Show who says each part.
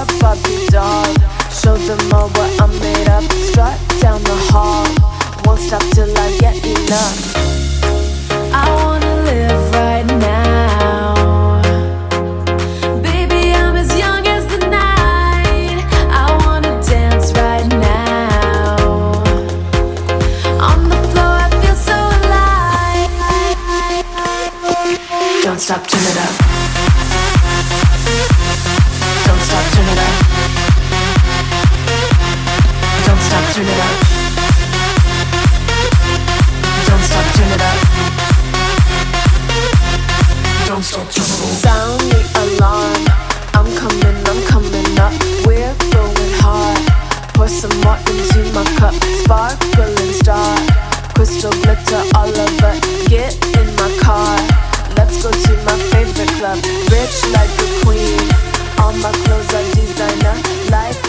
Speaker 1: a Barbie doll. Show them all what I'm made of. Strut down the hall, won't stop till I get enough. I wanna live right now. Baby, I'm as young as the night. I wanna dance right now. On the floor, I feel so alive. Don't stop, turn it up. Don't stop, turn it up. Don't stop, turn it up. Don't stop, turn it up. Don't stop, turn it up. Sound the alarm. I'm coming up. We're going hard. Pour some more into my cup. Sparkling star, crystal glitter all over. Get in my car. Let's go to my favorite club. Rich like a queen. All my clothes are designer. Life